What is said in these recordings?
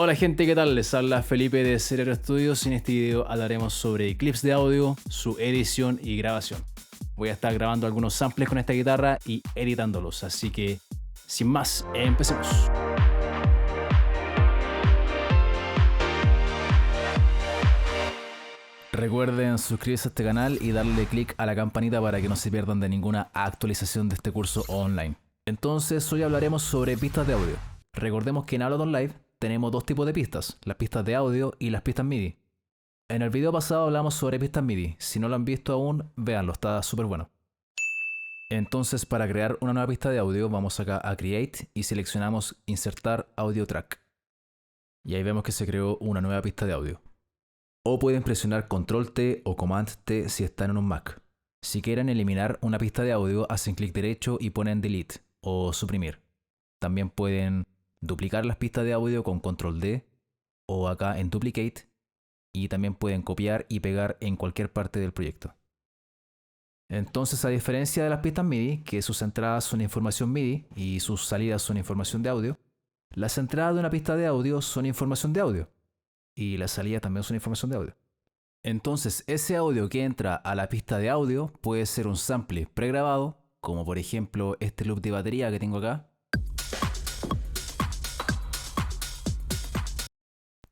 Hola gente, ¿qué tal? Les habla Felipe de Cerebro Studios y en este video hablaremos sobre clips de audio, su edición y grabación. Voy a estar grabando algunos samples con esta guitarra y editándolos, así que sin más, empecemos. Recuerden suscribirse a este canal y darle click a la campanita para que no se pierdan de ninguna actualización de este curso online. Entonces hoy hablaremos sobre pistas de audio. Recordemos que en Ableton Live tenemos dos tipos de pistas, las pistas de audio y las pistas MIDI. En el video pasado hablamos sobre pistas MIDI, si no lo han visto aún, véanlo, está súper bueno. Entonces para crear una nueva pista de audio vamos acá a Create y seleccionamos Insertar Audio Track. Y ahí vemos que se creó una nueva pista de audio. O pueden presionar Control T o Command T si están en un Mac. Si quieren eliminar una pista de audio, hacen clic derecho y ponen Delete o Suprimir. También pueden duplicar las pistas de audio con Control D o acá en Duplicate. Y también pueden copiar y pegar en cualquier parte del proyecto. Entonces, a diferencia de las pistas MIDI, que sus entradas son información MIDI y sus salidas son información de audio, las entradas de una pista de audio son información de audio. Y la salida también es una información de audio. Entonces, ese audio que entra a la pista de audio puede ser un sample pregrabado, como por ejemplo este loop de batería que tengo acá.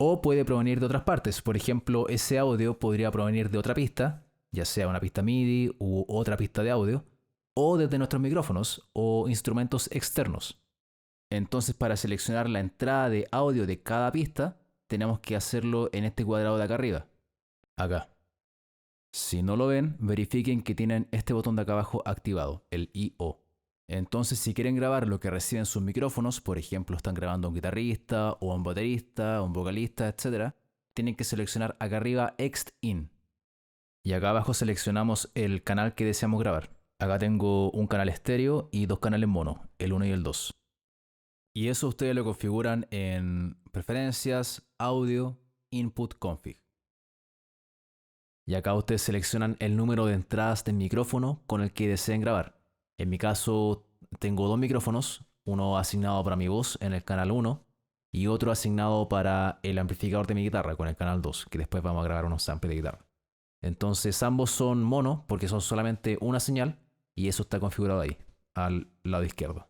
O puede provenir de otras partes. Por ejemplo, ese audio podría provenir de otra pista, ya sea una pista MIDI u otra pista de audio, o desde nuestros micrófonos o instrumentos externos. Entonces, para seleccionar la entrada de audio de cada pista, tenemos que hacerlo en este cuadrado de acá arriba. Acá. Si no lo ven, verifiquen que tienen este botón de acá abajo activado, el I.O. Entonces, si quieren grabar lo que reciben sus micrófonos, por ejemplo, están grabando a un guitarrista, o a un baterista, o a un vocalista, etc., tienen que seleccionar acá arriba Ext In. Y acá abajo seleccionamos el canal que deseamos grabar. Acá tengo un canal estéreo y dos canales mono, el 1 y el 2. Y eso ustedes lo configuran en Preferencias, Audio, Input Config. Y acá ustedes seleccionan el número de entradas del micrófono con el que deseen grabar. En mi caso tengo dos micrófonos, uno asignado para mi voz en el canal 1 y otro asignado para el amplificador de mi guitarra con el canal 2, que después vamos a grabar unos samples de guitarra. Entonces ambos son mono porque son solamente una señal y eso está configurado ahí, al lado izquierdo.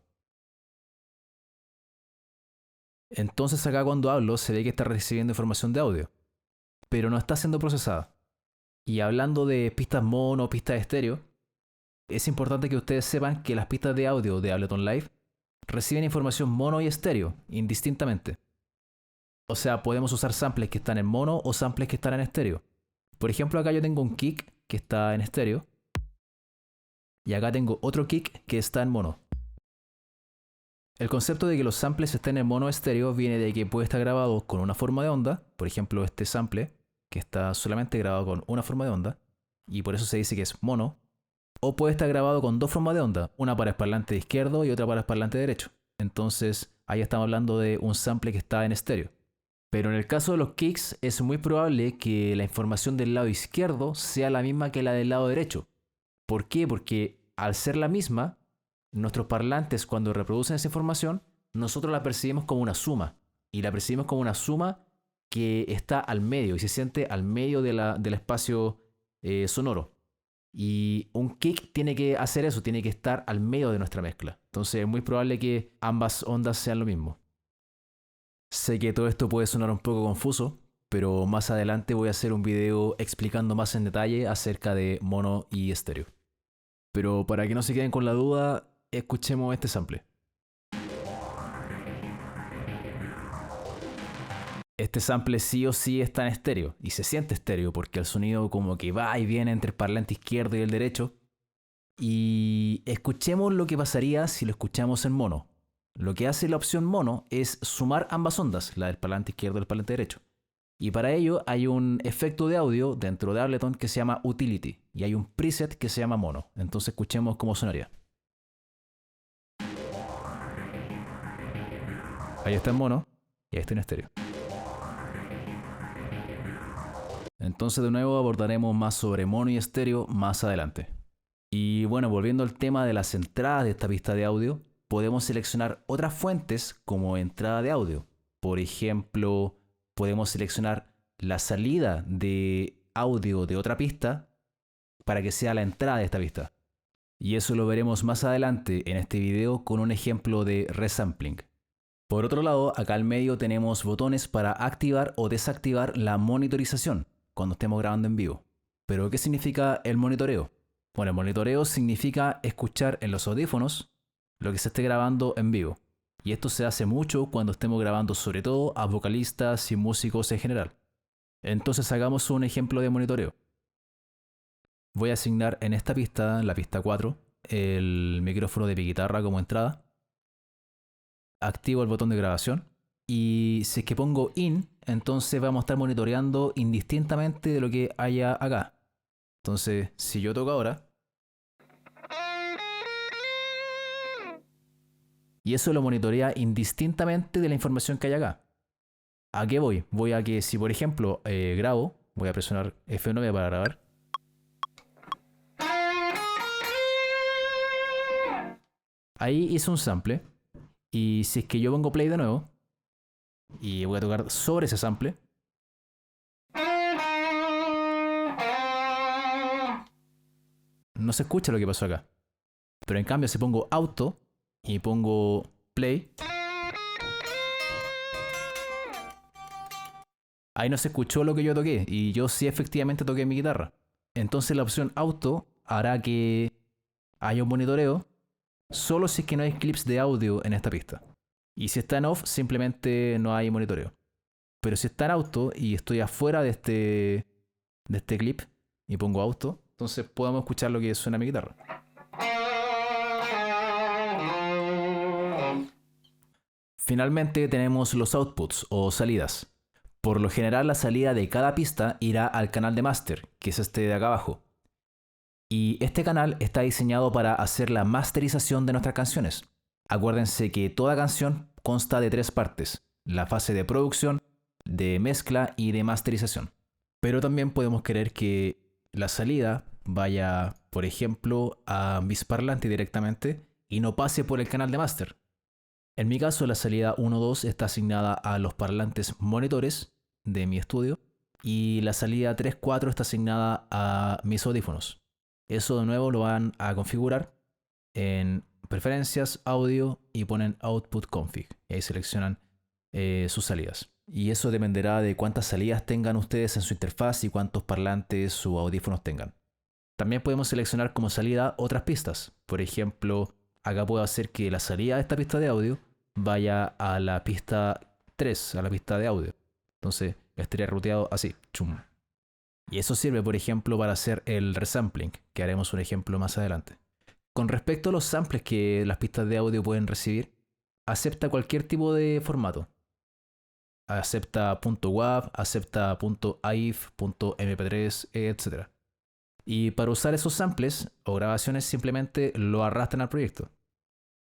Entonces acá cuando hablo se ve que está recibiendo información de audio, pero no está siendo procesada. Y hablando de pistas mono, pistas estéreo, es importante que ustedes sepan que las pistas de audio de Ableton Live reciben información mono y estéreo, indistintamente. O sea, podemos usar samples que están en mono o samples que están en estéreo. Por ejemplo, acá yo tengo un kick que está en estéreo y acá tengo otro kick que está en mono. El concepto de que los samples estén en mono o estéreo viene de que puede estar grabado con una forma de onda, por ejemplo este sample, que está solamente grabado con una forma de onda, y por eso se dice que es mono, o puede estar grabado con dos formas de onda, una para el parlante izquierdo y otra para el parlante derecho. Entonces ahí estamos hablando de un sample que está en estéreo. Pero en el caso de los kicks es muy probable que la información del lado izquierdo sea la misma que la del lado derecho. ¿Por qué? Porque al ser la misma, nuestros parlantes cuando reproducen esa información, nosotros la percibimos como una suma. Y la percibimos como una suma que está al medio y se siente al medio del espacio sonoro. Y un kick tiene que hacer eso, tiene que estar al medio de nuestra mezcla. Entonces es muy probable que ambas ondas sean lo mismo. Sé que todo esto puede sonar un poco confuso, pero más adelante voy a hacer un video explicando más en detalle acerca de mono y estéreo. Pero para que no se queden con la duda, escuchemos este sample. Este sample sí o sí está en estéreo, y se siente estéreo porque el sonido como que va y viene entre el parlante izquierdo y el derecho. Y escuchemos lo que pasaría si lo escuchamos en mono. Lo que hace la opción mono es sumar ambas ondas, la del parlante izquierdo y el parlante derecho. Y para ello hay un efecto de audio dentro de Ableton que se llama Utility, y hay un preset que se llama mono. Entonces escuchemos cómo sonaría. Ahí está en mono y ahí está en estéreo. Entonces de nuevo abordaremos más sobre mono y estéreo más adelante. Y bueno, volviendo al tema de las entradas de esta pista de audio, podemos seleccionar otras fuentes como entrada de audio. Por ejemplo, podemos seleccionar la salida de audio de otra pista para que sea la entrada de esta pista. Y eso lo veremos más adelante en este video con un ejemplo de resampling. Por otro lado, acá al medio tenemos botones para activar o desactivar la monitorización cuando estemos grabando en vivo. ¿Pero qué significa el monitoreo? Bueno, el monitoreo significa escuchar en los audífonos lo que se esté grabando en vivo. Y esto se hace mucho cuando estemos grabando sobre todo a vocalistas y músicos en general. Entonces hagamos un ejemplo de monitoreo. Voy a asignar en esta pista, la pista 4, el micrófono de mi guitarra como entrada. Activo el botón de grabación. Y si es que pongo in, entonces vamos a estar monitoreando indistintamente de lo que haya acá. Entonces, si yo toco ahora, y eso lo monitorea indistintamente de la información que hay acá. ¿A qué voy? Voy a que si por ejemplo grabo, voy a presionar F9 para grabar. Ahí hice un sample. Y si es que yo pongo play de nuevo, y voy a tocar sobre ese sample, no se escucha lo que pasó acá. Pero en cambio si pongo auto y pongo play, ahí no se escuchó lo que yo toqué y yo sí efectivamente toqué mi guitarra. Entonces la opción auto hará que haya un monitoreo solo si es que no hay clips de audio en esta pista. Y si está en off, simplemente no hay monitoreo. Pero si está en auto y estoy afuera de este clip y pongo auto, entonces podemos escuchar lo que suena mi guitarra. Finalmente tenemos los outputs o salidas. Por lo general la salida de cada pista irá al canal de master, que es este de acá abajo. Y este canal está diseñado para hacer la masterización de nuestras canciones. Acuérdense que toda canción consta de 3 partes: la fase de producción, de mezcla y de masterización. Pero también podemos querer que la salida vaya, por ejemplo, a mis parlantes directamente y no pase por el canal de master. En mi caso, la salida 1-2 está asignada a los parlantes monitores de mi estudio y la salida 3-4 está asignada a mis audífonos. Eso de nuevo lo van a configurar en preferencias, audio y ponen output config. Y ahí seleccionan sus salidas. Y eso dependerá de cuántas salidas tengan ustedes en su interfaz y cuántos parlantes o audífonos tengan. También podemos seleccionar como salida otras pistas. Por ejemplo, acá puedo hacer que la salida de esta pista de audio vaya a la pista 3, a la pista de audio. Entonces estaría ruteado así. Chum. Y eso sirve, por ejemplo, para hacer el resampling, que haremos un ejemplo más adelante. Con respecto a los samples que las pistas de audio pueden recibir, acepta cualquier tipo de formato. Acepta .wav, acepta .aif, .mp3, etc. Y para usar esos samples o grabaciones simplemente lo arrastran al proyecto.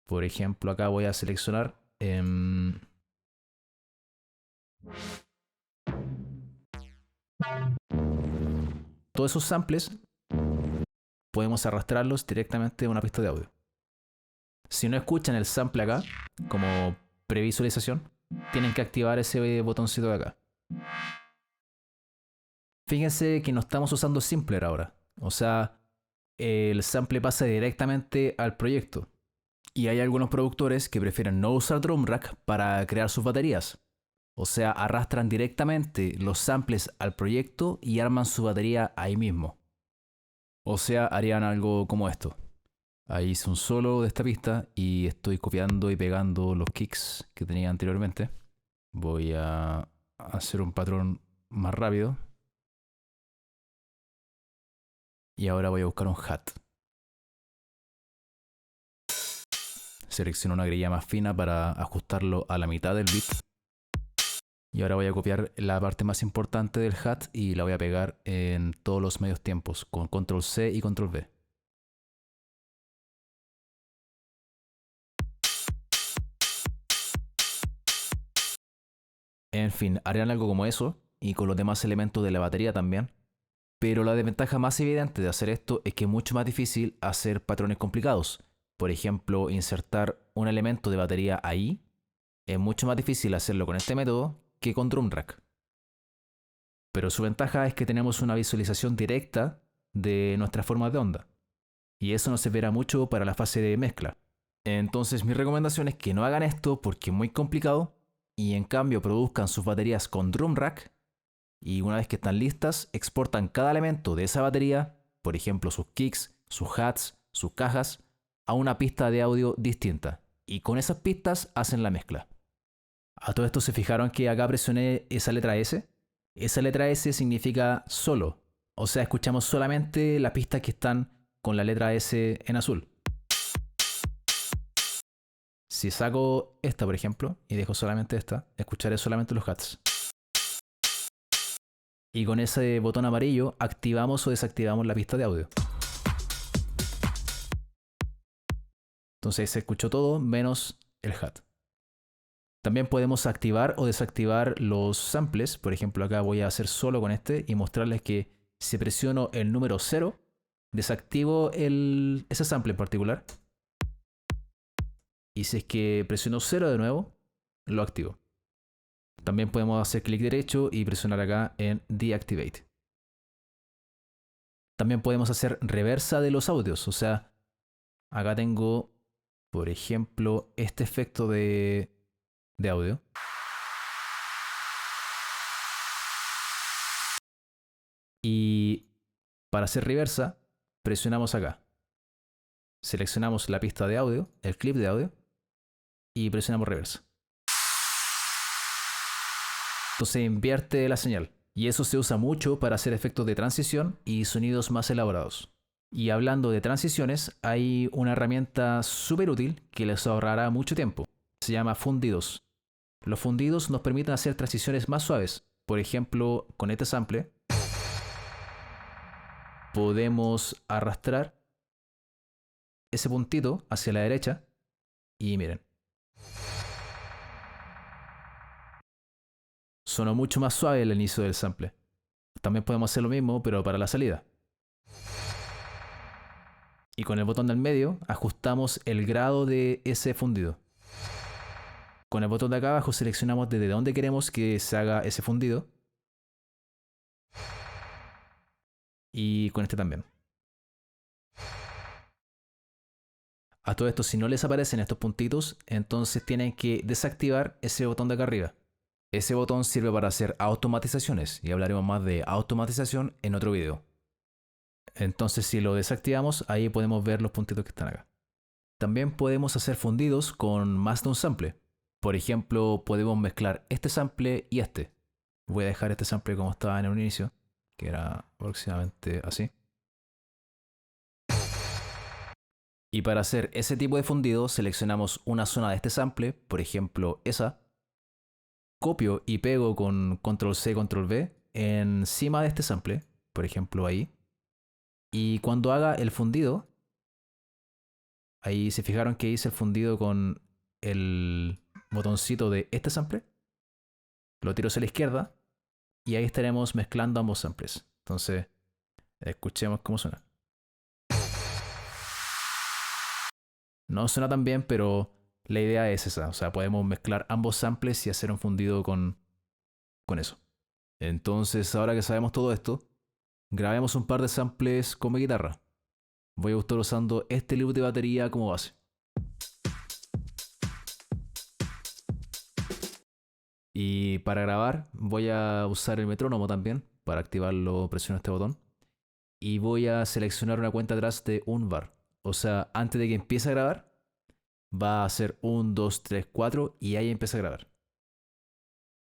Por ejemplo, acá voy a seleccionar todos esos samples, podemos arrastrarlos directamente a una pista de audio. Si no escuchan el sample acá, como previsualización, tienen que activar ese botoncito de acá. Fíjense que no estamos usando Simpler ahora. O sea, el sample pasa directamente al proyecto. Y hay algunos productores que prefieren no usar Drum Rack para crear sus baterías. O sea, arrastran directamente los samples al proyecto y arman su batería ahí mismo. O sea, harían algo como esto. Ahí hice un solo de esta pista y estoy copiando y pegando los kicks que tenía anteriormente. Voy a hacer un patrón más rápido. Y ahora voy a buscar un hat. Selecciono una grilla más fina para ajustarlo a la mitad del beat. Y ahora voy a copiar la parte más importante del hat y la voy a pegar en todos los medios tiempos con control C y control V. En fin, harán algo como eso y con los demás elementos de la batería también. Pero la desventaja más evidente de hacer esto es que es mucho más difícil hacer patrones complicados. Por ejemplo, insertar un elemento de batería ahí Es mucho más difícil hacerlo con este método que con Drum Rack. Pero su ventaja es que tenemos una visualización directa de nuestras formas de onda. Y eso nos servirá mucho para la fase de mezcla. Entonces mi recomendación es que no hagan esto porque es muy complicado y en cambio produzcan sus baterías con Drum Rack y una vez que están listas exportan cada elemento de esa batería, por ejemplo sus kicks, sus hats, sus cajas, a una pista de audio distinta y con esas pistas hacen la mezcla. A todo esto se fijaron que acá presioné esa letra S. Esa letra S significa solo, o sea escuchamos solamente las pistas que están con la letra S en azul. Si saco esta, por ejemplo, y dejo solamente esta, escucharé solamente los hats. Y con ese botón amarillo activamos o desactivamos la pista de audio. Entonces se escuchó todo menos el hat. También podemos activar o desactivar los samples. Por ejemplo, acá voy a hacer solo con este y mostrarles que si presiono el número 0, desactivo ese sample en particular. Y si es que presiono 0 de nuevo, lo activo. También podemos hacer clic derecho y presionar acá en Deactivate. También podemos hacer reversa de los audios. O sea, acá tengo, por ejemplo, este efecto de audio. Y para hacer reversa, presionamos acá. Seleccionamos la pista de audio, el clip de audio, y presionamos reversa. Entonces invierte la señal. Y eso se usa mucho para hacer efectos de transición y sonidos más elaborados. Y hablando de transiciones, hay una herramienta súper útil que les ahorrará mucho tiempo. Se llama fundidos. Los fundidos nos permiten hacer transiciones más suaves. Por ejemplo, con este sample, podemos arrastrar ese puntito hacia la derecha y miren. Sonó mucho más suave el inicio del sample. También podemos hacer lo mismo, pero para la salida. Y con el botón del medio ajustamos el grado de ese fundido. Con el botón de acá abajo seleccionamos desde dónde queremos que se haga ese fundido. Y con este también. A todo esto, si no les aparecen estos puntitos, entonces tienen que desactivar ese botón de acá arriba. Ese botón sirve para hacer automatizaciones y hablaremos más de automatización en otro video. Entonces si lo desactivamos, ahí podemos ver los puntitos que están acá. También podemos hacer fundidos con más de un sample. Por ejemplo, podemos mezclar este sample y este. Voy a dejar este sample como estaba en un inicio, que era aproximadamente así. Y para hacer ese tipo de fundido, seleccionamos una zona de este sample, por ejemplo esa. Copio y pego con control C, control V encima de este sample, por ejemplo ahí. Y cuando haga el fundido, ahí se fijaron que hice el fundido con el botoncito de este sample. Lo tiro hacia la izquierda y ahí estaremos mezclando ambos samples. Entonces, escuchemos cómo suena. No suena tan bien, pero la idea es esa. O sea, podemos mezclar ambos samples y hacer un fundido con eso. Entonces, ahora que sabemos todo esto, grabemos un par de samples con mi guitarra. Voy a estar usando este loop de batería como base. Y para grabar voy a usar el metrónomo también. Para activarlo presiono este botón. Y voy a seleccionar una cuenta atrás de un bar. O sea, antes de que empiece a grabar, va a hacer 1, 2, 3, 4 y ahí empieza a grabar.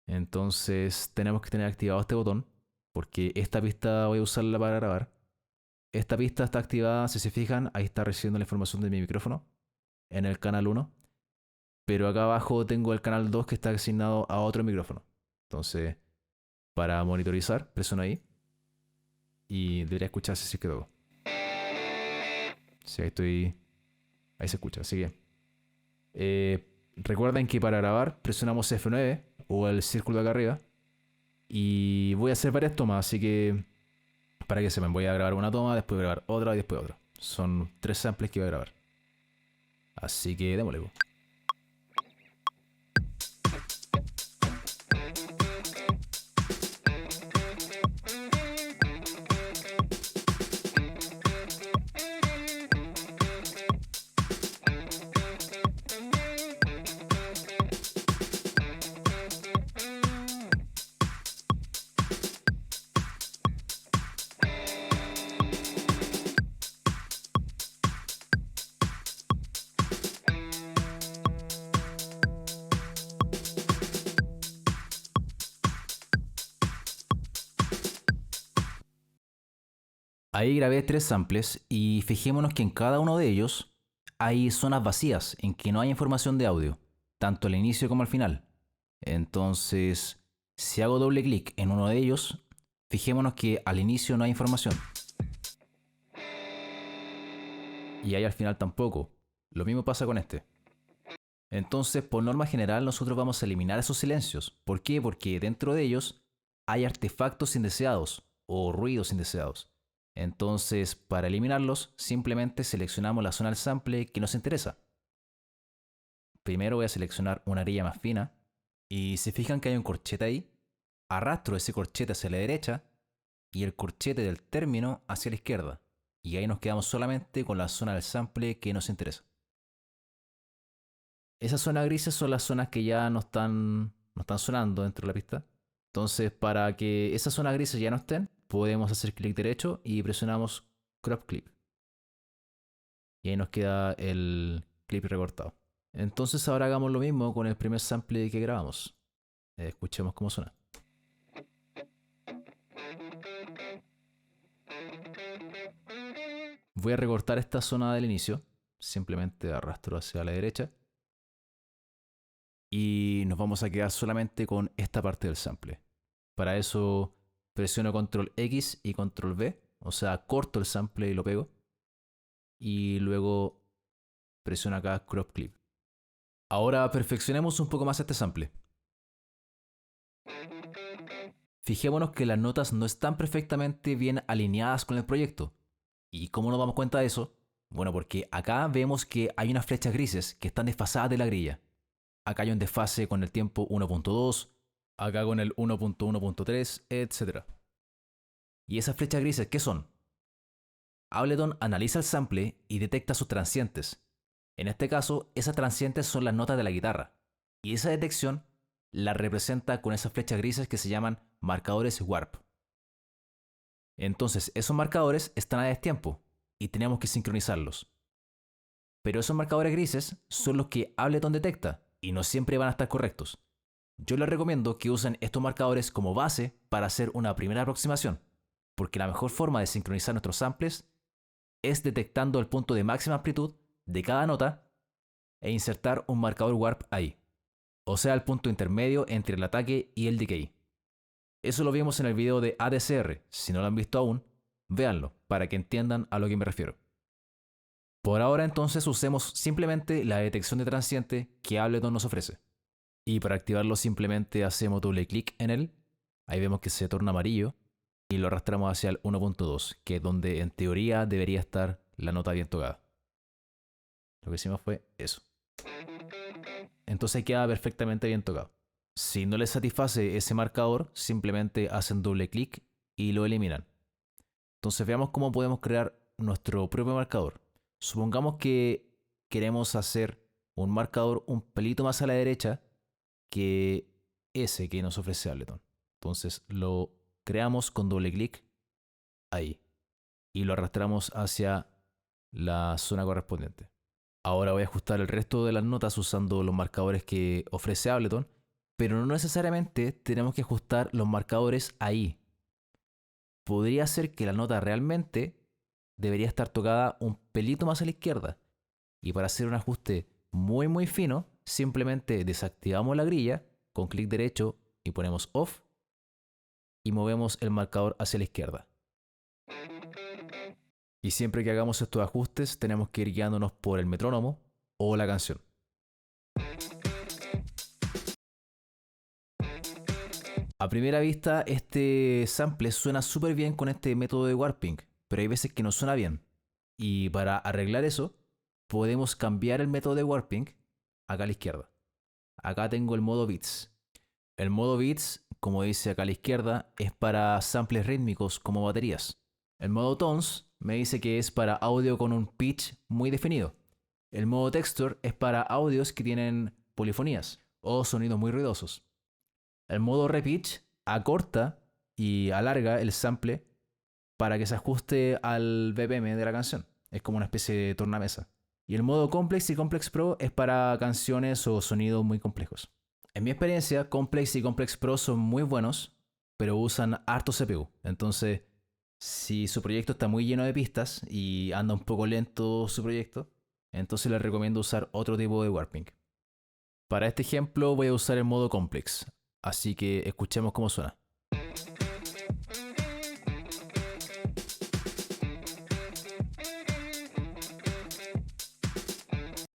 Entonces tenemos que tener activado este botón porque esta pista voy a usarla para grabar. Esta pista está activada, si se fijan, ahí está recibiendo la información de mi micrófono en el canal 1. Pero acá abajo tengo el canal 2 que está asignado a otro micrófono. Entonces, para monitorizar, presiono ahí y debería escucharse si es que todo. Sí, ahí estoy. Ahí se escucha, así que. Recuerden que para grabar presionamos F9 o el círculo de acá arriba. Y voy a hacer varias tomas, así que para que sepan, voy a grabar una toma, después voy a grabar otra y después otra. Son 3 samples que voy a grabar. Así que démosle. Ahí grabé 3 samples y fijémonos que en cada uno de ellos hay zonas vacías en que no hay información de audio, tanto al inicio como al final. Entonces, si hago doble clic en uno de ellos, fijémonos que al inicio no hay información y ahí al final tampoco. Lo mismo pasa con este. Entonces, por norma general, nosotros vamos a eliminar esos silencios. ¿Por qué? Porque dentro de ellos hay artefactos indeseados o ruidos indeseados. Entonces, para eliminarlos, simplemente seleccionamos la zona del sample que nos interesa. Primero voy a seleccionar una grilla más fina y si fijan que hay un corchete ahí, arrastro ese corchete hacia la derecha y el corchete del término hacia la izquierda. Y ahí nos quedamos solamente con la zona del sample que nos interesa. Esas zonas grises son las zonas que ya no están sonando dentro de la pista. Entonces, para que esas zonas grises ya no estén, podemos hacer clic derecho y presionamos Crop Clip. Y ahí nos queda el clip recortado. Entonces ahora hagamos lo mismo con el primer sample que grabamos. Escuchemos cómo suena. Voy a recortar esta zona del inicio. Simplemente arrastro hacia la derecha. Y nos vamos a quedar solamente con esta parte del sample. Para eso presiono control X y control V, o sea, corto el sample y lo pego. Y luego presiono acá crop clip. Ahora perfeccionemos un poco más este sample. Fijémonos que las notas no están perfectamente bien alineadas con el proyecto. ¿Y cómo nos damos cuenta de eso? Bueno, porque acá vemos que hay unas flechas grises que están desfasadas de la grilla. Acá hay un desfase con el tiempo 1.2, acá con el 1.1.3, etc. ¿Y esas flechas grises qué son? Ableton analiza el sample y detecta sus transientes. En este caso, esas transientes son las notas de la guitarra. Y esa detección la representa con esas flechas grises que se llaman marcadores warp. Entonces, esos marcadores están a destiempo y tenemos que sincronizarlos. Pero esos marcadores grises son los que Ableton detecta y no siempre van a estar correctos. Yo les recomiendo que usen estos marcadores como base para hacer una primera aproximación, porque la mejor forma de sincronizar nuestros samples es detectando el punto de máxima amplitud de cada nota e insertar un marcador warp ahí, o sea el punto intermedio entre el ataque y el decay. Eso lo vimos en el video de ADCR, si no lo han visto aún, véanlo para que entiendan a lo que me refiero. Por ahora entonces usemos simplemente la detección de transiente que Ableton nos ofrece. Y para activarlo simplemente hacemos doble clic en él, ahí vemos que se torna amarillo y lo arrastramos hacia el 1.2, que es donde en teoría debería estar la nota bien tocada. Lo que hicimos fue eso. Entonces queda perfectamente bien tocado. Si no les satisface ese marcador, simplemente hacen doble clic y lo eliminan. Entonces veamos cómo podemos crear nuestro propio marcador. Supongamos que queremos hacer un marcador un pelito más a la derecha que ese que nos ofrece Ableton. Entonces lo creamos con doble clic ahí y lo arrastramos hacia la zona correspondiente. Ahora voy a ajustar el resto de las notas usando los marcadores que ofrece Ableton, pero no necesariamente tenemos que ajustar los marcadores ahí. Podría ser que la nota realmente debería estar tocada un pelito más a la izquierda. Y para hacer un ajuste muy fino, simplemente desactivamos la grilla con clic derecho y ponemos off y movemos el marcador hacia la izquierda. Y siempre que hagamos estos ajustes tenemos que ir guiándonos por el metrónomo o la canción. A primera vista este sample suena súper bien con este método de warping, pero hay veces que no suena bien. Y para arreglar eso, podemos cambiar el método de warping acá a la izquierda. Acá tengo el modo beats. El modo beats, como dice acá a la izquierda, es para samples rítmicos como baterías. El modo tones me dice que es para audio con un pitch muy definido. El modo texture es para audios que tienen polifonías o sonidos muy ruidosos. El modo repitch acorta y alarga el sample para que se ajuste al BPM de la canción. Es como una especie de tornamesa. Y el modo Complex y Complex Pro es para canciones o sonidos muy complejos. En mi experiencia, Complex y Complex Pro son muy buenos, pero usan harto CPU. Entonces, Si su proyecto está muy lleno de pistas y anda un poco lento su proyecto, entonces les recomiendo usar otro tipo de warping. Para este ejemplo voy a usar el modo complex, así que escuchemos cómo suena.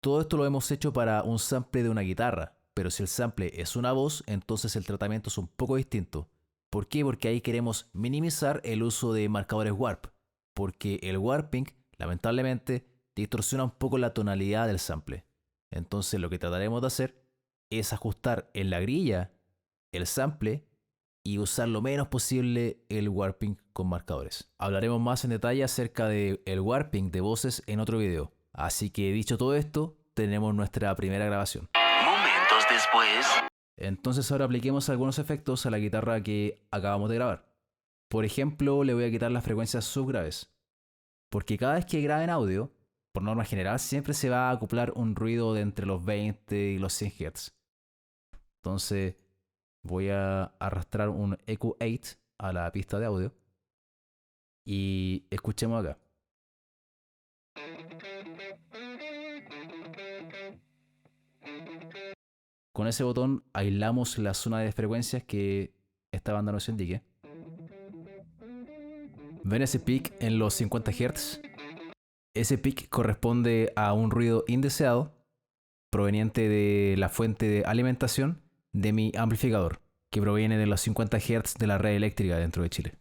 Todo esto lo hemos hecho para un sample de una guitarra, pero si el sample es una voz, entonces el tratamiento es un poco distinto. ¿Por qué? Porque ahí queremos minimizar el uso de marcadores warp, porque el warping, lamentablemente, distorsiona un poco la tonalidad del sample. Entonces lo que trataremos de hacer es ajustar en la grilla el sample y usar lo menos posible el warping con marcadores. Hablaremos más en detalle acerca del warping de voces en otro video. Así que dicho todo esto, tenemos nuestra primera grabación. Momentos después. Entonces ahora apliquemos algunos efectos a la guitarra que acabamos de grabar. Por ejemplo, le voy a quitar las frecuencias subgraves, porque cada vez que graben audio, por norma general, siempre se va a acoplar un ruido de entre los 20 y los 100 Hz. Entonces voy a arrastrar un EQ8 a la pista de audio y escuchemos acá. Con ese botón aislamos la zona de frecuencias que esta banda nos indique. ¿Ven ese peak en los 50 Hz? Ese peak corresponde a un ruido indeseado proveniente de la fuente de alimentación de mi amplificador, que proviene de los 50 Hz de la red eléctrica dentro de Chile.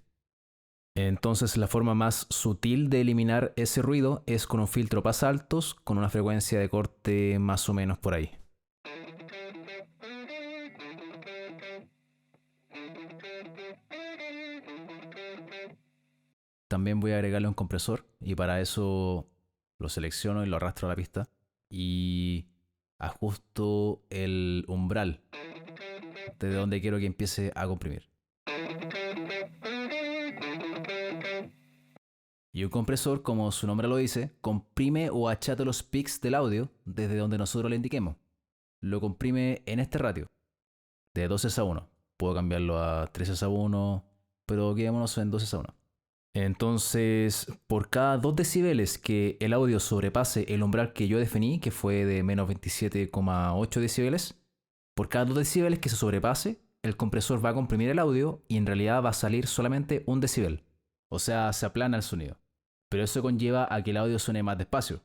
Entonces la forma más sutil de eliminar ese ruido es con un filtro pasaltos con una frecuencia de corte más o menos por ahí. También voy a agregarle un compresor y para eso lo selecciono y lo arrastro a la pista y ajusto el umbral desde donde quiero que empiece a comprimir. Y un compresor, como su nombre lo dice, comprime o achata los peaks del audio desde donde nosotros le indiquemos. Lo comprime en este ratio, de 12:1. Puedo cambiarlo a 13:1, pero quedémonos en 12:1. Entonces, por cada 2 decibeles que el audio sobrepase el umbral que yo definí, que fue de menos 27,8 decibeles, por cada 2 decibeles que se sobrepase, el compresor va a comprimir el audio y en realidad va a salir solamente 1 decibel. O sea, se aplana el sonido. Pero eso conlleva a que el audio suene más despacio.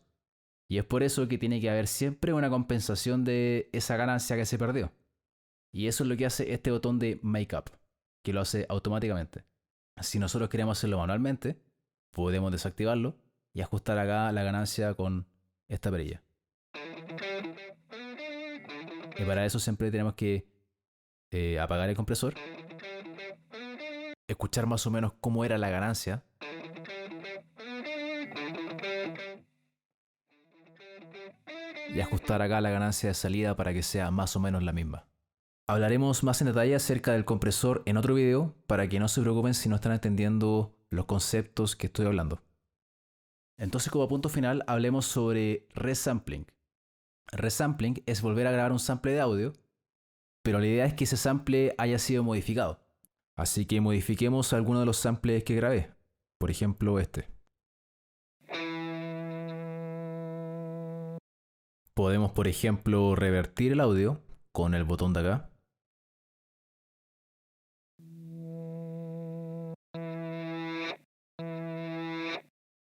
Y es por eso que tiene que haber siempre una compensación de esa ganancia que se perdió. Y eso es lo que hace este botón de Make Up, que lo hace automáticamente. Si nosotros queremos hacerlo manualmente, podemos desactivarlo y ajustar acá la ganancia con esta perilla. Y para eso siempre tenemos que apagar el compresor, escuchar más o menos cómo era la ganancia y ajustar acá la ganancia de salida para que sea más o menos la misma. Hablaremos más en detalle acerca del compresor en otro video para que no se preocupen si no están entendiendo los conceptos que estoy hablando. Entonces, como punto final, hablemos sobre resampling. Resampling es volver a grabar un sample de audio, pero la idea es que ese sample haya sido modificado. Así que modifiquemos alguno de los samples que grabé. Por ejemplo, este. Podemos, por ejemplo, revertir el audio con el botón de acá.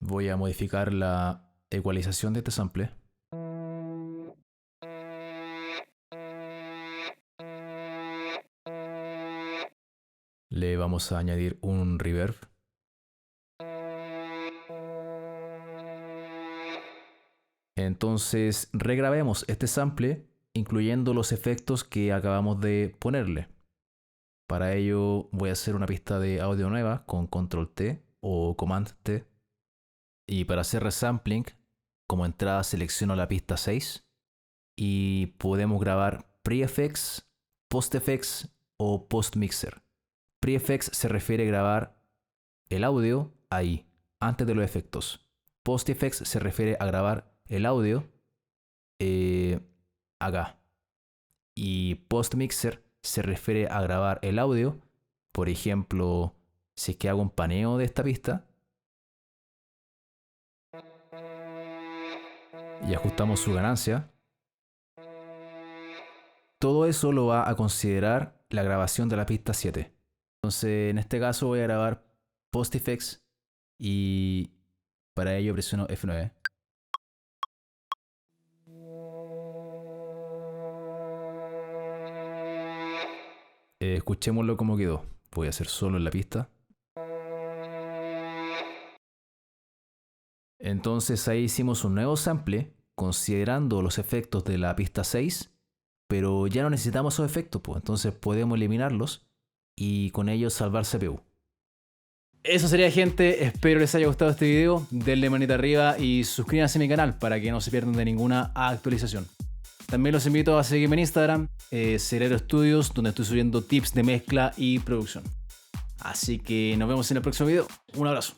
Voy a modificar la ecualización de este sample. Le vamos a añadir un reverb. Entonces regrabemos este sample incluyendo los efectos que acabamos de ponerle. Para ello voy a hacer una pista de audio nueva con Control T o Command T. Y para hacer resampling, como entrada selecciono la pista 6 y podemos grabar pre-effects, post-effects o post-mixer. Pre-effects se refiere a grabar el audio ahí, antes de los efectos. Post-effects se refiere a grabar el audio acá. Y post-mixer se refiere a grabar el audio, por ejemplo, Si es que hago un paneo de esta pista y ajustamos su ganancia, todo eso lo va a considerar la grabación de la pista 7. Entonces, en este caso voy a grabar Post Effects y para ello presiono F9. Escuchémoslo como quedó. Voy a hacer solo en la pista. Entonces ahí hicimos un nuevo sample considerando los efectos de la pista 6, pero ya no necesitamos esos efectos, pues. Entonces podemos eliminarlos y con ellos salvar CPU. Eso sería, gente. Espero les haya gustado este video. Denle manita arriba y suscríbanse a mi canal para que no se pierdan de ninguna actualización. También los invito a seguirme en Instagram, Cerebro Studios, donde estoy subiendo tips de mezcla y producción. Así que nos vemos en el próximo video. Un abrazo.